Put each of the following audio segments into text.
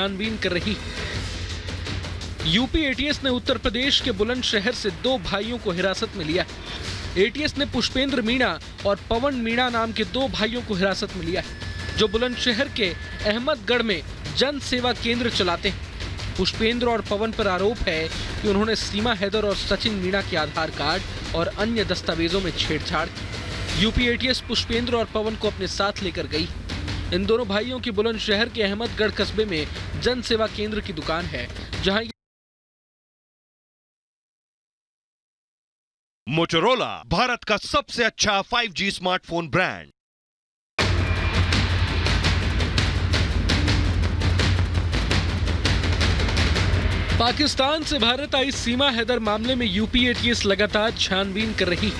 छानबीन कर रही है। यूपी एटीएस ने उत्तर प्रदेश के बुलंदशहर से 2 भाइयों को हिरासत में लिया है। एटीएस ने पुष्पेंद्र मीणा और पवन मीणा नाम के 2 भाइयों को हिरासत में लिया है, जो बुलंदशहर के अहमदगढ़ में जन सेवा केंद्र चलाते हैं। पुष्पेंद्र और पवन पर आरोप है कि उन्होंने सीमा हैदर और सचिन मीणा के आधार कार्ड और अन्य दस्तावेजों में छेड़छाड़ की। यूपी एटीएस पुष्पेंद्र और पवन को अपने साथ लेकर गई। इन दोनों भाइयों की बुलंदशहर के अहमदगढ़ कस्बे में जन सेवा केंद्र की दुकान है, जहां मोटोरोला, भारत का सबसे अच्छा 5G स्मार्टफोन ब्रांड। पाकिस्तान से भारत आई सीमा हैदर मामले में यूपी एटीएस लगातार छानबीन कर रही है।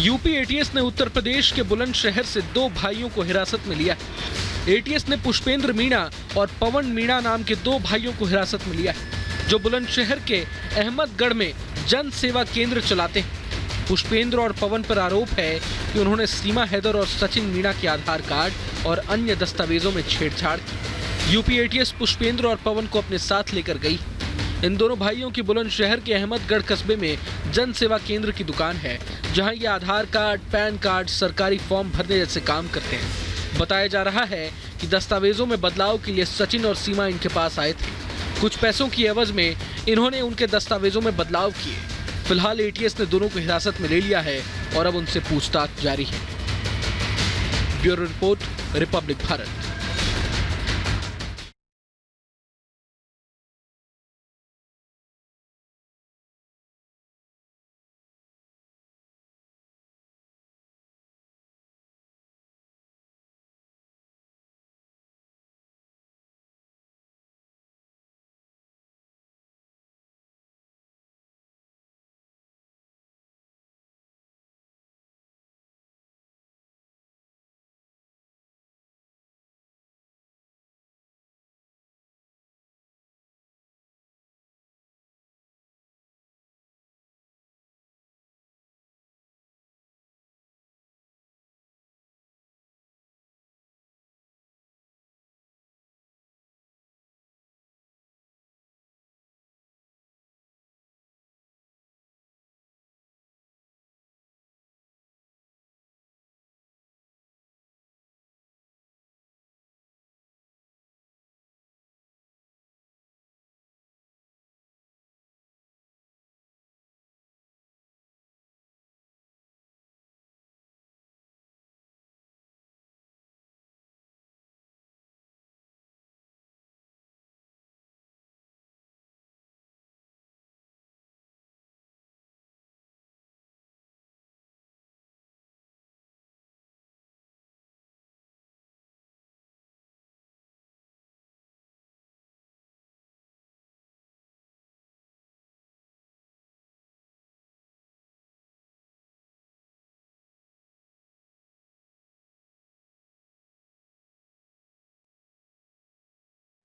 यूपी एटीएस ने उत्तर प्रदेश के बुलंदशहर से 2 भाइयों को हिरासत में लिया है। एटीएस ने पुष्पेंद्र मीणा और पवन मीणा नाम के 2 भाइयों को हिरासत में लिया है, जो बुलंदशहर के अहमदगढ़ में जन सेवा केंद्र चलाते हैं। पुष्पेंद्र और पवन पर आरोप है कि उन्होंने सीमा हैदर और सचिन मीणा के आधार कार्ड और अन्य दस्तावेजों में छेड़छाड़ की। यूपी एटीएस पुष्पेंद्र और पवन को अपने साथ लेकर गई। इन दोनों भाइयों की बुलंदशहर के अहमदगढ़ कस्बे में जन सेवा केंद्र की दुकान है, जहां ये आधार कार्ड, पैन कार्ड, सरकारी फॉर्म भरने जैसे काम करते हैं। बताया जा रहा है कि दस्तावेजों में बदलाव के लिए सचिन और सीमा इनके पास आए थे। कुछ पैसों की एवज में इन्होंने उनके दस्तावेजों में बदलाव किए। फिलहाल एटीएस ने दोनों को हिरासत में ले लिया है और अब उनसे पूछताछ जारी है। Bureau report, Republic Bharat.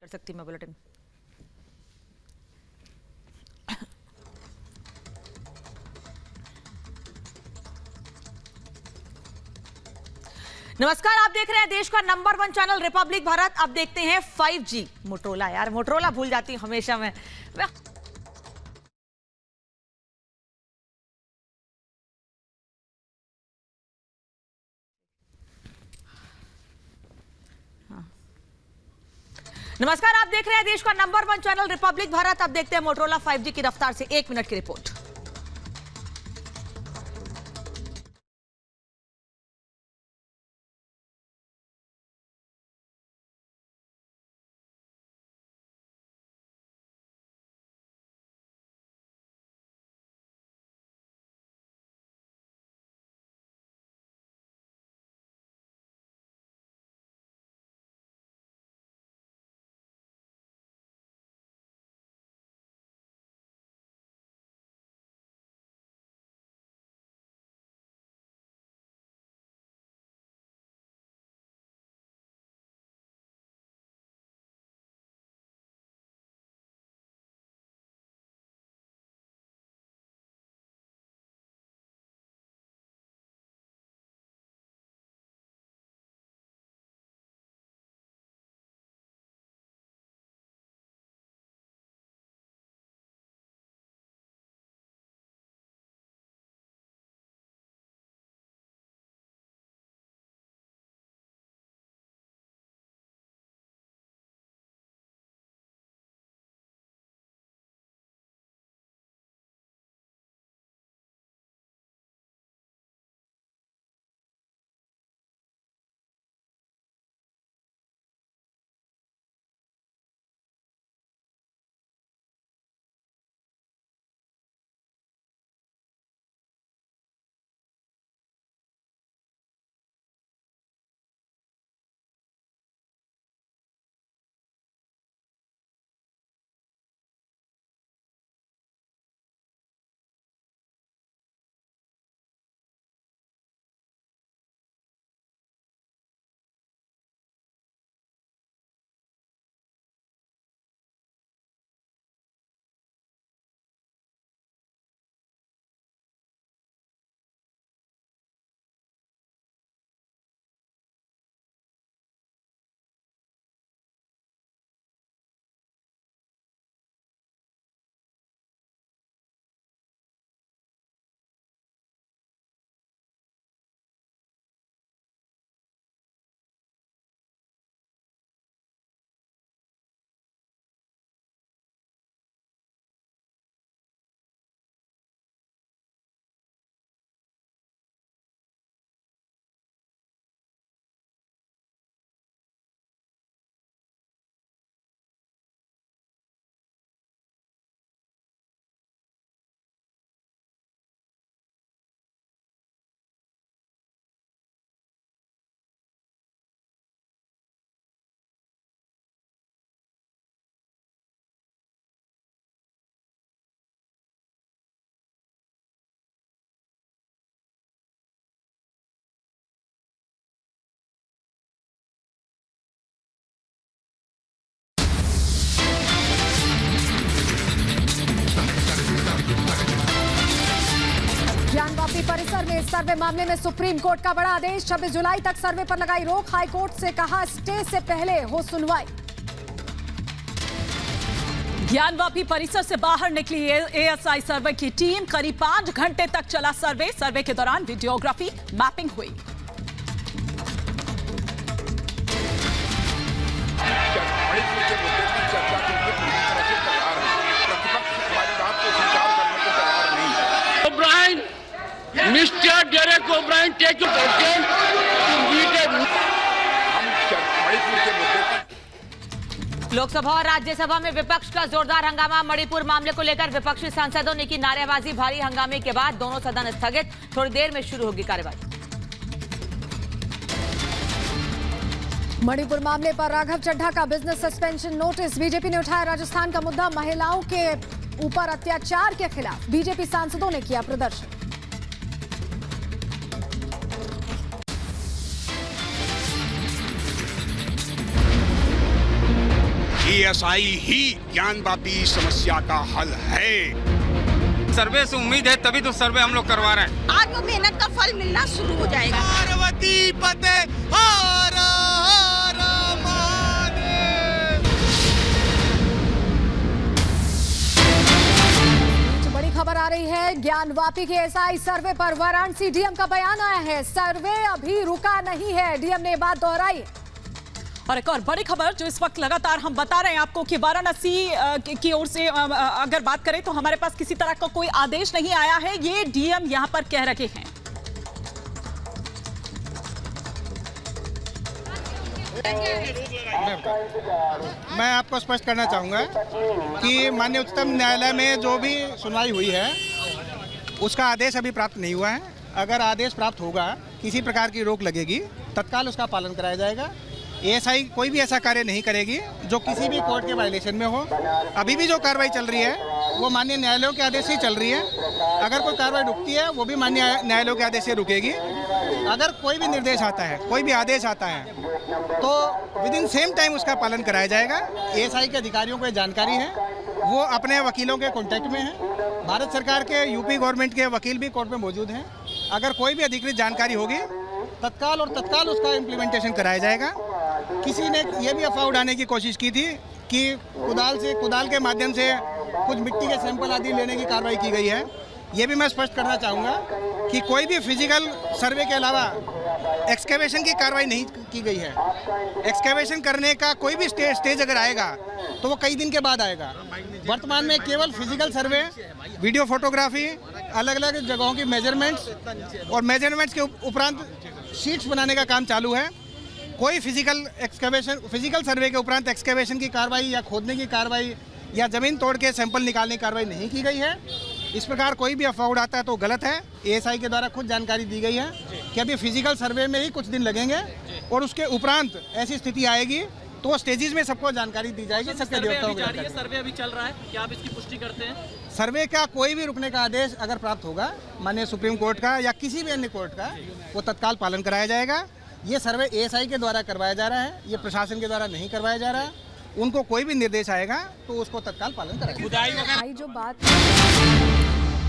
कर सकती मैं बुलेटिन। नमस्कार, आप देख रहे हैं देश का नंबर 1 चैनल रिपब्लिक भारत। अब देखते हैं 5G मोटरोला। यार मोटरोला भूल जाती हूं हमेशा मैं। नमस्कार, आप देख रहे हैं देश का नंबर 1 चैनल रिपब्लिक भारत। अब देखते हैं मोटरोला 5G की रफ्तार से 1 मिनट की रिपोर्ट। सर्वे मामले में सुप्रीम कोर्ट का बड़ा आदेश। 26 जुलाई तक सर्वे पर लगाई रोक। हाई कोर्ट से कहा स्टे से पहले हो सुनवाई। ज्ञानवापी परिसर से बाहर निकली एएसआई सर्वे की टीम। करीब 5 घंटे तक चला सर्वे। सर्वे के दौरान वीडियोग्राफी, मैपिंग हुई। O'Brien, Mr. Derek O'Brien, take your question to meet a... Lok Sabha और राज्यसभा में विपक्ष का जोरदार हंगामा। मणिपुर मामले को लेकर विपक्षी सांसदों ने की नारेबाजी। भारी हंगामे के बाद दोनों सदन स्थगित। थोड़ी देर में शुरू होगी कार्यवाही। मणिपुर मामले पर राघव चड्ढा का बिजनेस सस्पेंशन नोटिस। बीजेपी ने उठाया राजस्थान का मुद्दा। महिलाओं के ऊपर अत्याचार के खिलाफ बीजेपी सांसदों ने किया प्रदर्शन। एएसआई ही ज्ञानवापी समस्या का हल है। सर्वे से उम्मीद है, तभी तो सर्वे हम लोग करवा रहे हैं। आज वो मेहनत का फल मिलना शुरू हो जाएगा। पार्वती पते हर हर महादेव। बड़ी खबर आ रही है। ज्ञानवापी के एसआई सर्वे पर वाराणसी डीएम का बयान आया है। सर्वे अभी रुका नहीं है, डीएम ने बात दोहराई। और एक और बड़ी खबर जो इस वक्त लगातार हम बता रहे हैं आपको कि वाराणसी की ओर से अगर बात करें तो हमारे पास किसी तरह का कोई आदेश नहीं आया है, ये डीएम यहां पर कह रहे हैं। मैं आपको स्पष्ट करना चाहूंगा कि माननीय उच्चतम न्यायालय में जो भी सुनवाई हुई है उसका आदेश अभी प्राप्त नहीं हुआ है। अगर आदेश प्राप्त होगा, किसी प्रकार की रोक लगेगी, तत्काल उसका पालन कराया जाएगा। एएसआई कोई भी ऐसा कार्य नहीं करेगी जो किसी भी कोर्ट के वायलेशन में हो। अभी भी जो कार्रवाई चल रही है वो माननीय न्यायालयों के आदेश से चल रही है। अगर कोई कार्रवाई रुकती है वो भी माननीय न्यायालयों के आदेश से रुकेगी। अगर कोई भी निर्देश आता है, कोई भी आदेश आता है तो विद इन सेम टाइम उसका पालन कराया जाएगा। एएसआई के अधिकारियों को जानकारी है, वो अपने वकीलों के कॉन्टैक्ट में हैं। भारत सरकार के यूपी गवर्नमेंट के वकील भी कोर्ट में मौजूद हैं। अगर कोई भी अधिकृत जानकारी होगी तत्काल उसका इम्प्लीमेंटेशन कराया जाएगा। किसी ने ये भी अफवाह उड़ाने की कोशिश की थी कि कुदाल के माध्यम से कुछ मिट्टी के सैंपल आदि लेने की कार्रवाई की गई है। ये भी मैं स्पष्ट करना चाहूँगा कि कोई भी फिजिकल सर्वे के अलावा एक्सकेवेशन की कार्रवाई नहीं की गई है। एक्सकेवेशन करने का कोई भी स्टेज अगर आएगा तो वो कई दिन के बाद आएगा। वर्तमान में केवल फिजिकल सर्वे, वीडियो फोटोग्राफी, अलग अलग जगहों की मेजरमेंट्स और मेजरमेंट्स के उपरांत शीट्स बनाने का काम चालू है। कोई फिजिकल सर्वे के उपरांत एक्सकेवेशन की कार्रवाई या खोदने की कार्रवाई या ज़मीन तोड़ के सैंपल निकालने की कार्रवाई नहीं की गई है। इस प्रकार कोई भी अफवाह उड़ाता है तो गलत है। एएसआई के द्वारा खुद जानकारी दी गई है कि अभी फिजिकल सर्वे में ही कुछ दिन लगेंगे और उसके उपरांत ऐसी स्थिति आएगी तो वो स्टेजेस में सबको जानकारी दी जाएगी। सबके अधिवक्ताओं को सर्वे अभी चल रहा है, क्या आप इसकी पुष्टि करते हैं? सर्वे का कोई भी रुकने का आदेश अगर प्राप्त होगा माननीय सुप्रीम कोर्ट का या किसी भी अन्य कोर्ट का, वो तत्काल पालन कराया जाएगा। ये सर्वे एएसआई के द्वारा करवाया जा रहा है, ये प्रशासन के द्वारा नहीं करवाया जा रहा है। उनको कोई भी निर्देश आएगा तो उसको तत्काल पालन कराएगा। जो बात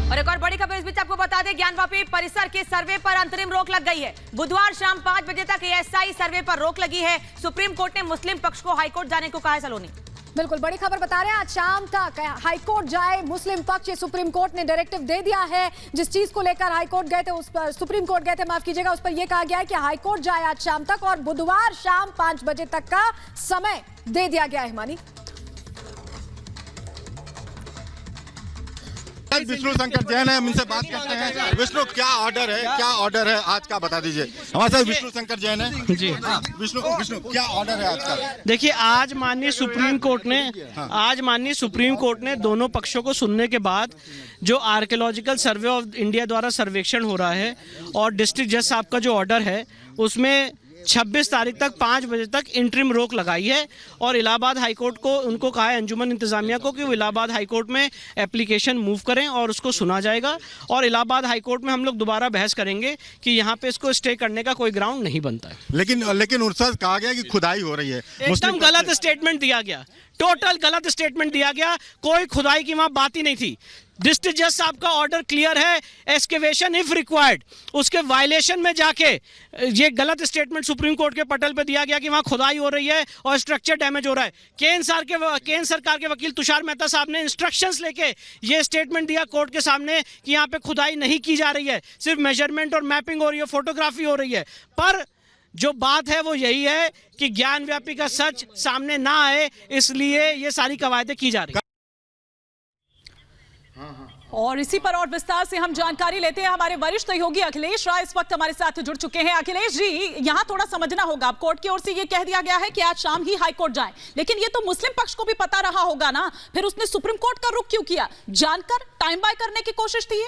और एक और बड़ी खबर इस बीच आपको बता दें, ज्ञानवापी परिसर के सर्वे पर अंतरिम रोक लग गई है। बुधवार शाम 5 बजे तक एएसआई सर्वे पर रोक लगी है। सुप्रीम कोर्ट ने मुस्लिम पक्ष को हाईकोर्ट जाने को कहा है। सलोनी बिल्कुल बड़ी खबर बता रहे हैं। आज शाम तक हाईकोर्ट जाए मुस्लिम पक्ष, ये सुप्रीम कोर्ट ने डायरेक्टिव दे दिया है। जिस चीज को लेकर हाईकोर्ट गए थे, उस पर सुप्रीम कोर्ट गए थे, माफ कीजिएगा, उस पर यह कहा गया है कि हाईकोर्ट जाए आज शाम तक और बुधवार शाम 5 बजे तक का समय दे दिया गया है। मानी विष्णु शंकर जैन है, हम इनसे बात करते हैं। विष्णु, क्या ऑर्डर है आज का, बता दीजिए। हमारे साथ विष्णु शंकर जैन है जी। विष्णु क्या ऑर्डर है आज का? देखिए, आज माननीय सुप्रीम कोर्ट ने दोनों पक्षों को सुनने के बाद जो आर्कियोलॉजिकल सर्वे ऑफ इंडिया द्वारा सर्वेक्षण हो रहा है और डिस्ट्रिक्ट जज साहब का जो ऑर्डर है उसमें 26 तारीख तक 5 बजे तक इंटरिम रोक लगाई है और इलाहाबाद हाईकोर्ट को उनको कहा है, अंजुमन इंतजामिया को, कि वो इलाहाबाद हाईकोर्ट में एप्लीकेशन मूव करें और उसको सुना जाएगा और इलाहाबाद हाईकोर्ट में हम लोग दोबारा बहस करेंगे कि यहाँ पे इसको स्टे करने का कोई ग्राउंड नहीं बनता है। लेकिन उनसे कहा गया कि खुदाई हो रही है। एकदम गलत स्टेटमेंट दिया गया, टोटल गलत स्टेटमेंट दिया गया। कोई खुदाई की वहाँ बात ही नहीं थी। डिस्ट्रिक्ट जज साहब का ऑर्डर क्लियर है, एक्सकेवेशन इफ रिक्वायर्ड। उसके वायलेशन में जाके ये गलत स्टेटमेंट सुप्रीम कोर्ट के पटल पे दिया गया कि वहां खुदाई हो रही है और स्ट्रक्चर डैमेज हो रहा है। केंद्र सरकार के वकील तुषार मेहता साहब ने इंस्ट्रक्शंस लेके ये स्टेटमेंट दिया कोर्ट के सामने कि यहाँ पे खुदाई नहीं की जा रही है, सिर्फ मेजरमेंट और मैपिंग हो रही है, फोटोग्राफी हो रही है। पर जो बात है वो यही है कि ज्ञानव्यापी का सच सामने ना आए, इसलिए ये सारी कवायदें की जा रही है। और इसी पर और विस्तार से हम जानकारी लेते हैं। हमारे वरिष्ठ सहयोगी अखिलेश राय इस वक्त हमारे साथ जुड़ चुके हैं। अखिलेश जी, यहां थोड़ा समझना होगा, अब कोर्ट की ओर से ये कह दिया गया है कि आज शाम ही हाईकोर्ट जाए, लेकिन ये तो मुस्लिम पक्ष को भी पता रहा होगा ना, फिर उसने सुप्रीम कोर्ट का रुख क्यों किया? जानकर टाइम बाय करने की कोशिश थी?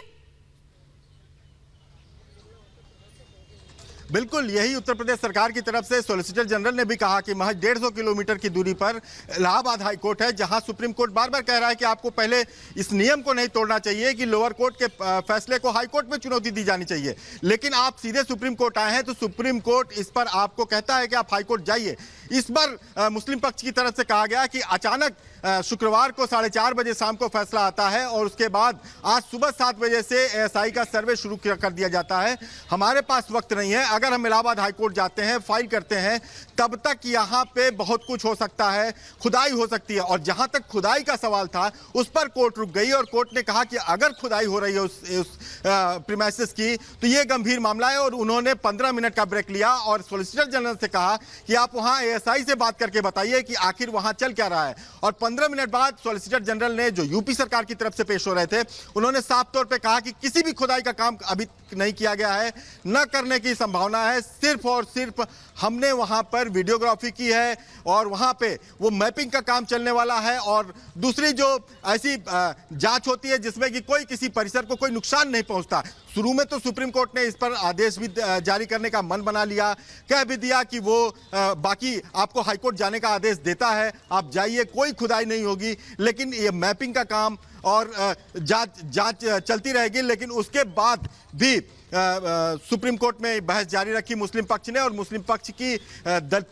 बिल्कुल, यही उत्तर प्रदेश सरकार की तरफ से सॉलिसिटर जनरल ने भी कहा कि महज 150 किलोमीटर की दूरी पर इलाहाबाद हाई कोर्ट है, जहां सुप्रीम कोर्ट बार बार कह रहा है कि आपको पहले इस नियम को नहीं तोड़ना चाहिए कि लोअर कोर्ट के फैसले को हाई कोर्ट में चुनौती दी जानी चाहिए। लेकिन आप सीधे सुप्रीम कोर्ट आए हैं, तो सुप्रीम कोर्ट इस पर आपको कहता है कि आप हाई कोर्ट जाइए। इस पर मुस्लिम पक्ष की तरफ से कहा गया कि अचानक शुक्रवार को 4:30 बजे शाम को फैसला आता है और उसके बाद आज सुबह 7 बजे से एएसआई का सर्वे शुरू कर दिया जाता है। हमारे पास वक्त नहीं है, अगर हम इलाहाबाद हाईकोर्ट जाते हैं, फाइल करते हैं, तब तक यहाँ पे बहुत कुछ हो सकता है, खुदाई हो सकती है। और जहां तक खुदाई का सवाल था, उस पर कोर्ट रुक गई और कोर्ट ने कहा कि अगर खुदाई हो रही है उस प्रीमाइसेस की, तो ये गंभीर मामला है। और उन्होंने 15 मिनट का ब्रेक लिया और सॉलिसिटर जनरल से कहा कि आप वहां एएसआई से बात करके बताइए कि आखिर वहां चल क्या रहा है। और 15 मिनट बाद सॉलिसिटर जनरल ने, जो यूपी सरकार की तरफ से पेश हो रहे थे, उन्होंने साफ तौर पे कहा कि किसी भी खुदाई का काम अभी नहीं किया गया है, न करने की संभावना है। सिर्फ और सिर्फ हमने वहां पर वीडियोग्राफी की है और वहां पे वो मैपिंग का काम चलने वाला है। और दूसरी जो ऐसी जांच होती है जिसमें कि कोई किसी परिसर को कोई नुकसान नहीं पहुंचता। शुरू में तो सुप्रीम कोर्ट ने इस पर आदेश भी जारी करने का मन बना लिया, कह भी दिया कि वो बाकी आपको हाईकोर्ट जाने का आदेश देता है, आप जाइए, कोई खुदाई नहीं होगी। लेकिन ये मैपिंग का काम और जांच चलती रहेगी। लेकिन उसके बाद भी सुप्रीम कोर्ट में बहस जारी रखी मुस्लिम पक्ष ने, और मुस्लिम पक्ष की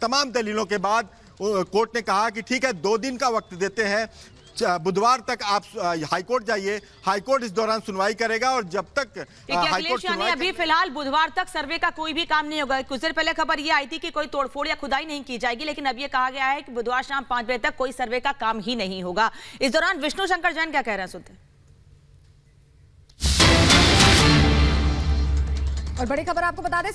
तमाम दलीलों के बाद कोर्ट ने कहा कि ठीक है, 2 दिन का वक्त देते हैं, बुधवार तक आप हाईकोर्ट जाइए, हाईकोर्ट इस दौरान सुनवाई करेगा। और जब तक हाईकोर्ट सुनवाई, अभी फिलहाल बुधवार तक सर्वे का कोई भी काम नहीं होगा। कुछ देर पहले खबर ये आई थी कि कोई तोड़फोड़ या खुदाई नहीं की जाएगी, लेकिन अब ये कहा गया है कि बुधवार शाम 5 बजे तक कोई सर्वे का काम ही नहीं होगा। इस दौरान विष्णु शंकर जैन क्या कह रहे हैं, सुनते हैं। और बड़ी खबर आपको बता दें,